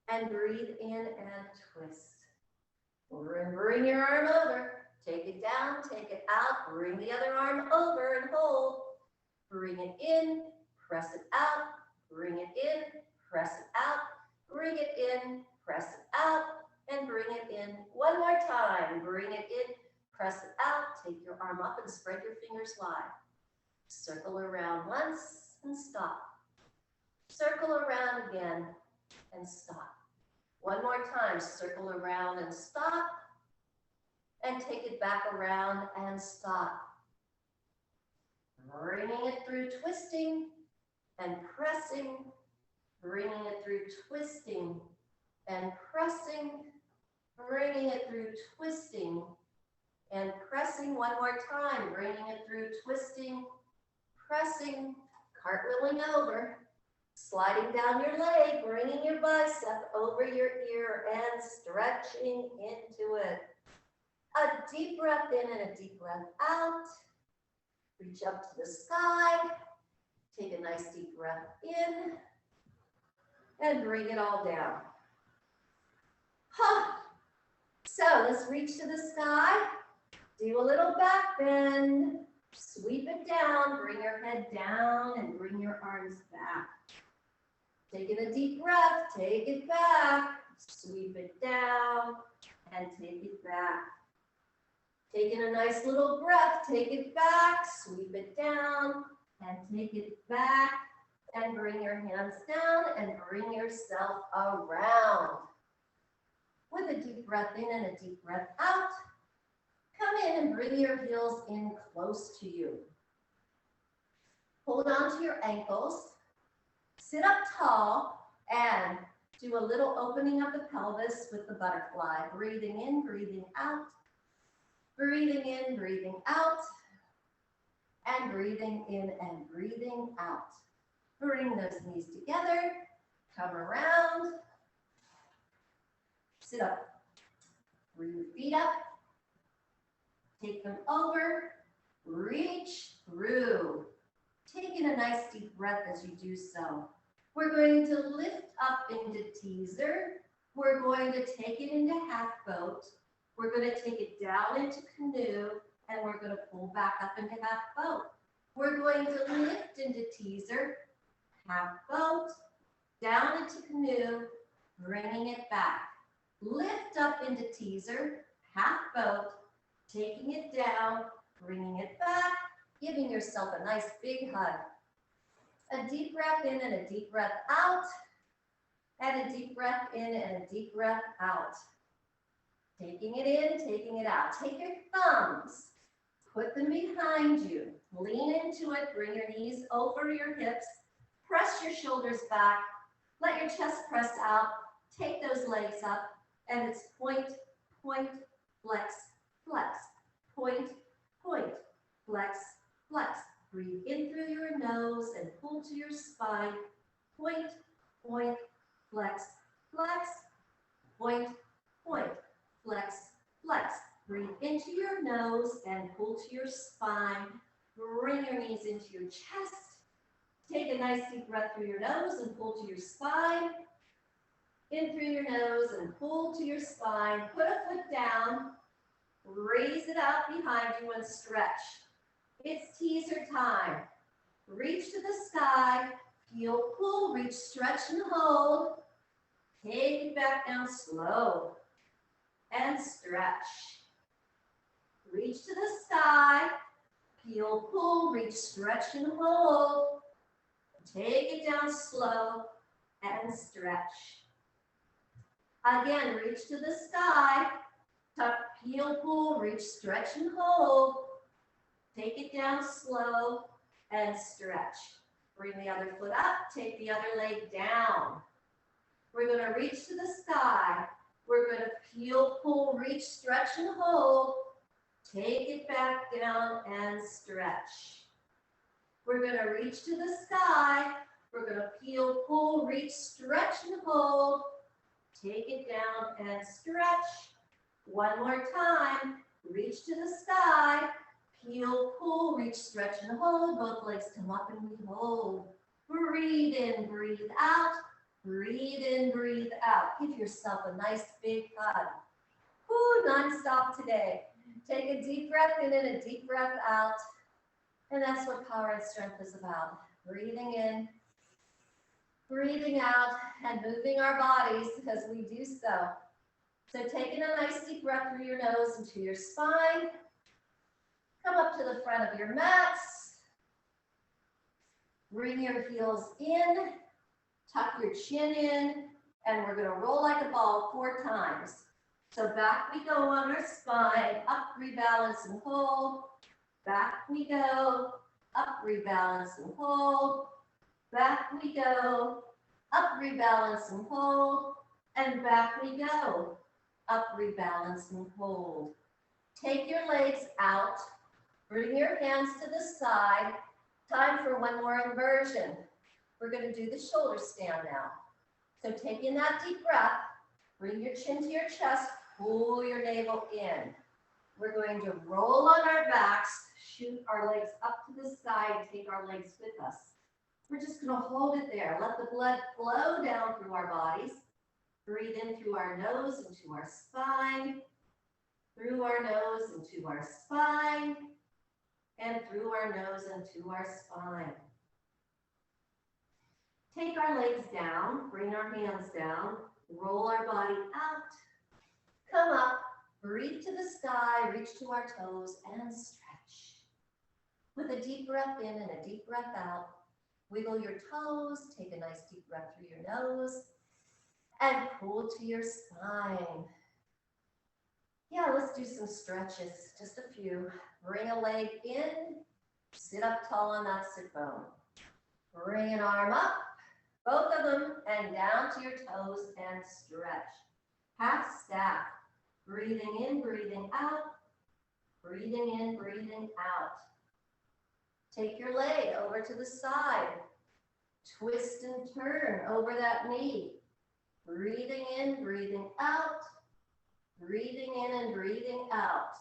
And breathe in and twist. Bring your arm over. Take it down, take it out. Bring the other arm over and hold. Bring it in, press it out. Bring it in, press it out. Bring it in, press it out. And bring it in. One more time. Bring it in, press it out. Take your arm up and spread your fingers wide. Circle around once and stop. Circle around again and stop. One more time, circle around and stop, and take it back around and stop. Bringing it through twisting and pressing, bringing it through twisting and pressing, bringing it through, twisting and pressing one more time, bringing it through, twisting, pressing, cartwheeling over, sliding down your leg, bringing your bicep over your ear and stretching into it. A deep breath in and a deep breath out. Reach up to the sky. Take a nice deep breath in and bring it all down. So let's reach to the sky. Do a little back bend. Sweep it down. Bring your head down and bring your arms back. Taking a deep breath. Take it back. Sweep it down and take it back. Taking a nice little breath. Take it back. Sweep it down and take it back. And bring your hands down and bring yourself around. With a deep breath in and a deep breath out, come in and bring your heels in close to you. Hold on to your ankles, sit up tall, and do a little opening of the pelvis with the butterfly. Breathing in, breathing out, breathing in, breathing out, and breathing in and breathing out. Bring those knees together, come around, sit up, bring your feet up, take them over, reach through. Taking a nice deep breath as you do so. We're going to lift up into teaser. We're going to take it into half boat. We're going to take it down into canoe, and we're going to pull back up into half boat. We're going to lift into teaser, half boat, down into canoe, bringing it back. Lift up into teaser, half boat, taking it down, bringing it back, giving yourself a nice big hug. A deep breath in and a deep breath out, and a deep breath in and a deep breath out. Taking it in, taking it out. Take your thumbs, put them behind you, lean into it, bring your knees over your hips, press your shoulders back, let your chest press out, take those legs up, and it's point, point, flex, flex, point, point, flex, flex. Breathe in through your nose and pull to your spine, point, point, flex, flex, point, point, flex, flex. Breathe into your nose and pull to your spine. Bring your knees into your chest. Take a nice deep breath through your nose and pull to your spine. In through your nose and pull to your spine. Put a foot down. Raise it out behind you and stretch. It's teaser time. Reach to the sky. Heel, pull, reach, stretch, and hold. Take it back down slow. And stretch. Reach to the sky. Heel, pull, reach, stretch, and hold. Take it down slow and stretch. Again, reach to the sky. Tuck, heel, pull, reach, stretch, and hold. Take it down slow and stretch. Bring the other foot up, take the other leg down. We're going to reach to the sky. We're going to heel, pull, reach, stretch, and hold. Take it back down and stretch. We're going to reach to the sky. We're going to heel, pull, reach, stretch, and hold. Take it down and stretch. One more time. Reach to the sky. Heel, pull, reach, stretch, and hold. Both legs come up and we hold. Breathe in, breathe out. Breathe in, breathe out. Give yourself a nice big hug. Woo, non-stop today. Take a deep breath in and a deep breath out. And that's what power and strength is about. Breathing in, breathing out, and moving our bodies as we do so. So taking a nice deep breath through your nose into your spine. Come up to the front of your mats. Bring your heels in. Tuck your chin in. And we're going to roll like a ball 4 times. So back we go on our spine. Up, rebalance, and hold. Back we go. Up, rebalance, and hold. Back we go. Up, rebalance, and hold. And back we go. up, rebalance, and hold. Take your legs out, bring your hands to the side. Time for one more inversion. We're going to do the shoulder stand now. So take in that deep breath, bring your chin to your chest, pull your navel in. We're going to roll on our backs, shoot our legs up to the side, take our legs with us. We're just going to hold it there. Let the blood flow down through our bodies. Breathe in through our nose into our spine, through our nose into our spine, and through our nose into our spine. Take our legs down, bring our hands down, roll our body out, come up, breathe to the sky, reach to our toes, and stretch. With a deep breath in and a deep breath out, wiggle your toes, take a nice deep breath through your nose, and pull to your spine. Yeah, let's do some stretches, just a few. Bring a leg in, sit up tall on that sit bone. Bring an arm up, both of them, and down to your toes and stretch. Half stack. Breathing in, breathing out. Breathing in, breathing out. Take your leg over to the side. Twist and turn over that knee. Breathing in, breathing out. Breathing in and breathing out.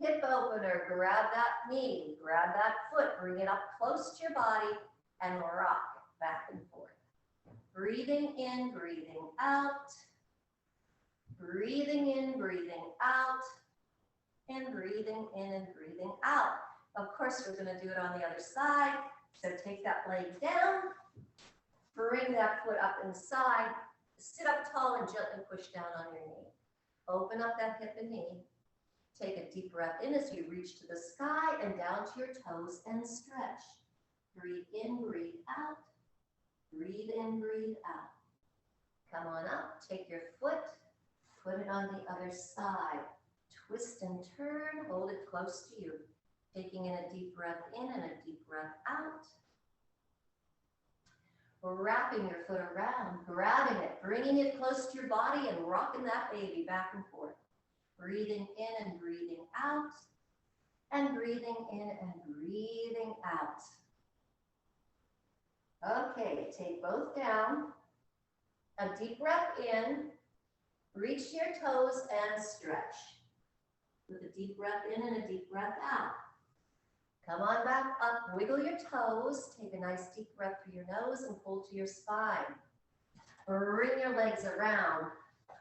Hip opener, grab that knee, grab that foot, bring it up close to your body, and rock it back and forth. Breathing in, breathing out. Breathing in, breathing out. And breathing in and breathing out. Of course, we're going to do it on the other side. So take that leg down, bring that foot up inside, sit up tall and gently push down on your knee. Open up that hip and knee. Take a deep breath in as you reach to the sky and down to your toes and stretch. Breathe in, breathe out. Breathe in, breathe out. Come on up, take your foot, put it on the other side. Twist and turn, hold it close to you. Taking in a deep breath in and a deep breath out. Wrapping your foot around, grabbing it, bringing it close to your body and rocking that baby back and forth. Breathing in and breathing out, and breathing in and breathing out. Okay, take both down. A deep breath in, reach to your toes and stretch. With a deep breath in and a deep breath out. Come on back up, wiggle your toes, take a nice deep breath through your nose and pull to your spine. Bring your legs around,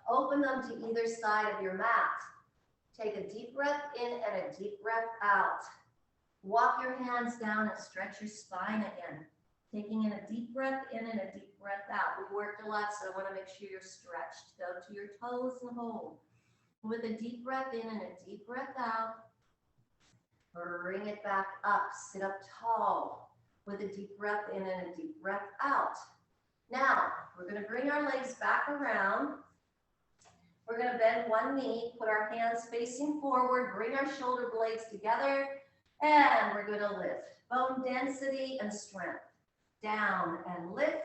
open them to either side of your mat. Take a deep breath in and a deep breath out. Walk your hands down and stretch your spine again. Taking in a deep breath in and a deep breath out. We worked a lot, so I want to make sure you're stretched. Go to your toes and hold. With a deep breath in and a deep breath out. Bring it back up, sit up tall with a deep breath in and a deep breath out. Now, we're going to bring our legs back around. We're going to bend one knee, put our hands facing forward, bring our shoulder blades together, and we're going to lift. Bone density and strength. Down and lift,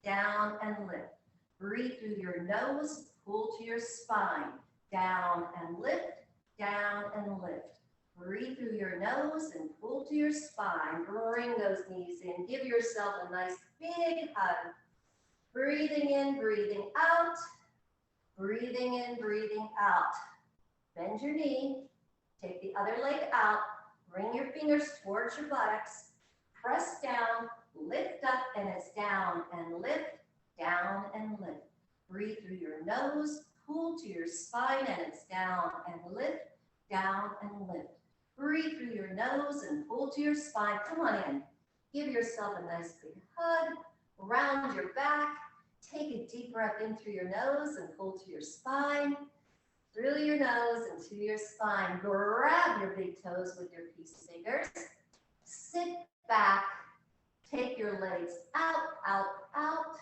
down and lift. Breathe through your nose, pull to your spine. Down and lift, down and lift. Breathe through your nose and pull to your spine. Bring those knees in. Give yourself a nice big hug. Breathing in, breathing out. Breathing in, breathing out. Bend your knee. Take the other leg out. Bring your fingers towards your buttocks. Press down, lift up, and it's down and lift, down and lift. Breathe through your nose, pull to your spine, and it's down and lift, down and lift. Breathe through your nose and pull to your spine. Come on in. Give yourself a nice big hug. Round your back. Take a deep breath in through your nose and pull to your spine. Through your nose and to your spine. Grab your big toes with your peace fingers. Sit back. Take your legs out, out, out.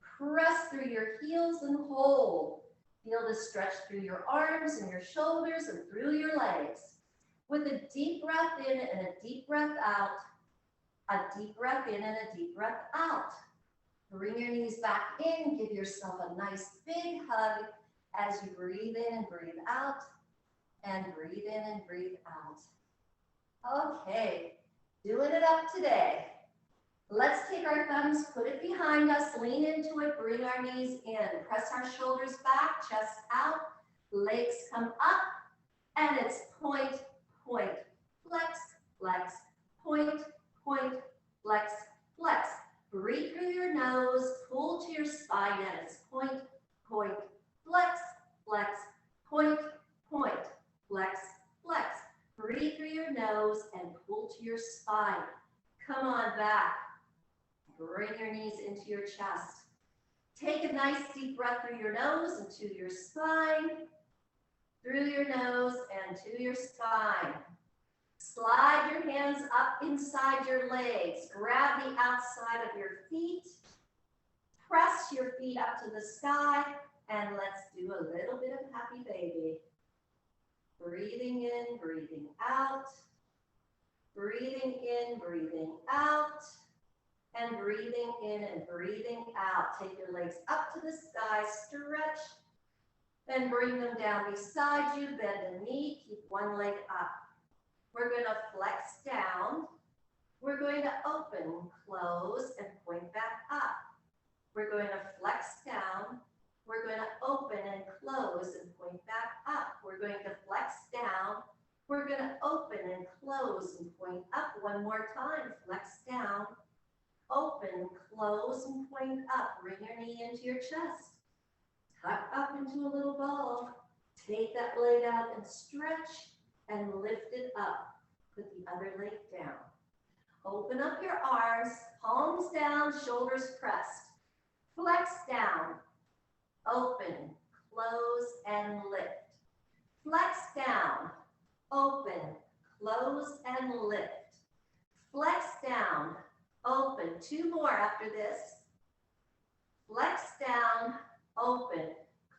Press through your heels and hold. Feel the stretch through your arms and your shoulders and through your legs. With a deep breath in and a deep breath out, a deep breath in and a deep breath out. Bring your knees back in, give yourself a nice big hug, as you breathe in and breathe out, and breathe in and breathe out. Okay, doing it up today. Let's take our thumbs, put it behind us, lean into it, bring our knees in, press our shoulders back, chest out, legs come up, and it's point, point, flex, flex, point, point, flex, flex. Breathe through your nose, pull to your spine, and it's point, point, flex, flex, point, point, flex, flex. Breathe through your nose and pull to your spine. Come on back. Bring your knees into your chest. Take a nice deep breath through your nose and to your spine, through your nose and to your spine. Slide your hands up inside your legs. Grab the outside of your feet. Press your feet up to the sky, and let's do a little bit of happy baby. Breathing in, breathing out. Breathing in, breathing out. And breathing in and breathing out. Take your legs up to the sky, stretch, then bring them down beside you, bend the knee, keep one leg up. We're gonna flex down. We're going to open, close, and point back up. We're going to flex down. We're going to open and close and point back up. We're going to flex down. We're going to open and close and point up. One more time, flex down. Open, close, and point up. Bring your knee into your chest. Tuck up into a little ball. Take that leg out and stretch and lift it up. Put the other leg down. Open up your arms, palms down, shoulders pressed. Flex down. Open, close, and lift. Flex down. Open, close, and lift. Flex down. Open, two more after this. Flex down, open,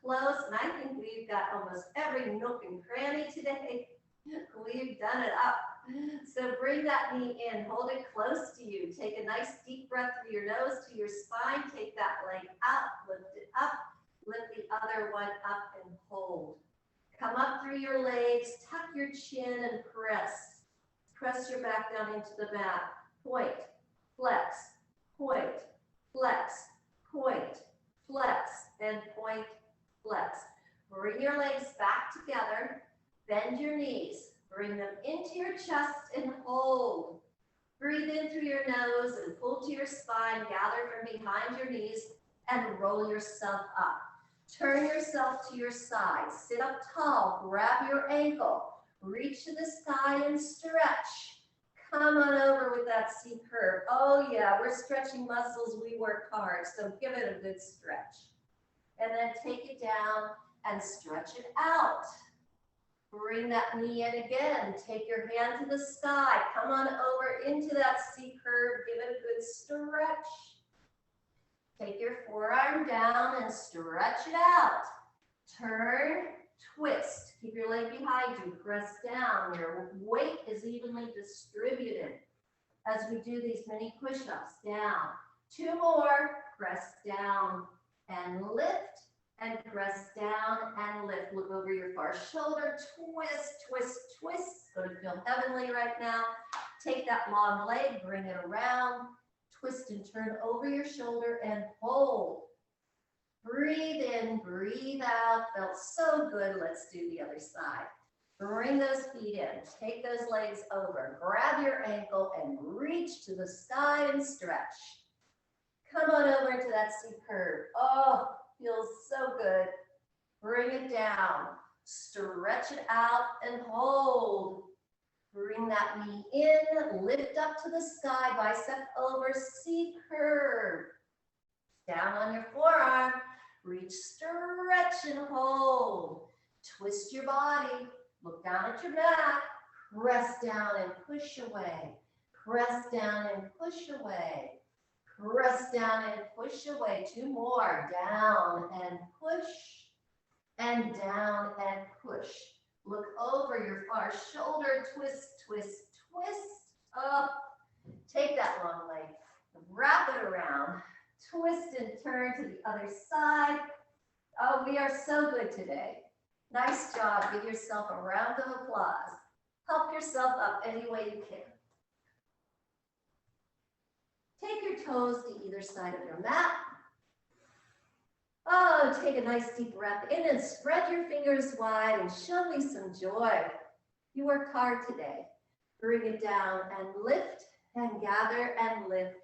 close, and I think we've got almost every nook and cranny today. We've done it up. So bring that knee in, hold it close to you. Take a nice deep breath through your nose to your spine. Take that leg up, lift it up, lift the other one up and hold. Come up through your legs, tuck your chin and press. Press your back down into the mat. Point. Flex, point, flex, point, flex, and point, flex. Bring your legs back together, bend your knees, bring them into your chest and hold. Breathe in through your nose and pull to your spine, gather from behind your knees and roll yourself up. Turn yourself to your side, sit up tall, grab your ankle, reach to the sky and stretch. Come on over with that C curve. Oh yeah, we're stretching muscles, we work hard, so give it a good stretch. And then take it down and stretch it out. Bring that knee in again. Take your hand to the sky. Come on over into that C curve. Give it a good stretch. Take your forearm down and stretch it out. Turn, twist. Keep your leg behind you. Press down. Your weight is evenly distributed as we do these mini push-ups. Down. Two more. Press down and lift. And press down and lift. Look over your far shoulder. Twist, twist, twist. It's going to feel heavenly right now. Take that long leg, bring it around. Twist and turn over your shoulder and hold. Breathe in, breathe out. Felt so good. Let's do the other side. Bring those feet in. Take those legs over. Grab your ankle and reach to the sky and stretch. Come on over into that C curve. Oh, feels so good. Bring it down. Stretch it out and hold. Bring that knee in. Lift up to the sky. Bicep over. C curve. Down on your forearm. Reach, stretch, and hold. Twist your body. Look down at your back. Press down and push away. Press down and push away. Press down and push away. Two more. Down and push. And down and push. Look over your far shoulder. Twist, twist, twist. Up. Take that long leg. Wrap it around. Twist and turn to the other side. Oh, we are so good today. Nice job. Give yourself a round of applause. Help yourself up any way you can. Take your toes to either side of your mat. Oh, take a nice deep breath in and spread your fingers wide and show me some joy. You worked hard today. Bring it down and lift and gather and lift.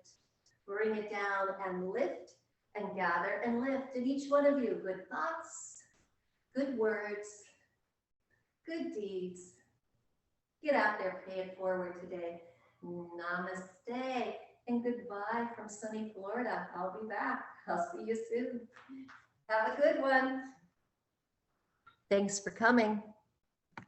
Bring it down and lift and gather and lift. And each one of you, good thoughts, good words, good deeds. Get out there, pay it forward today. Namaste and goodbye from sunny Florida. I'll be back. I'll see you soon. Have a good one. Thanks for coming.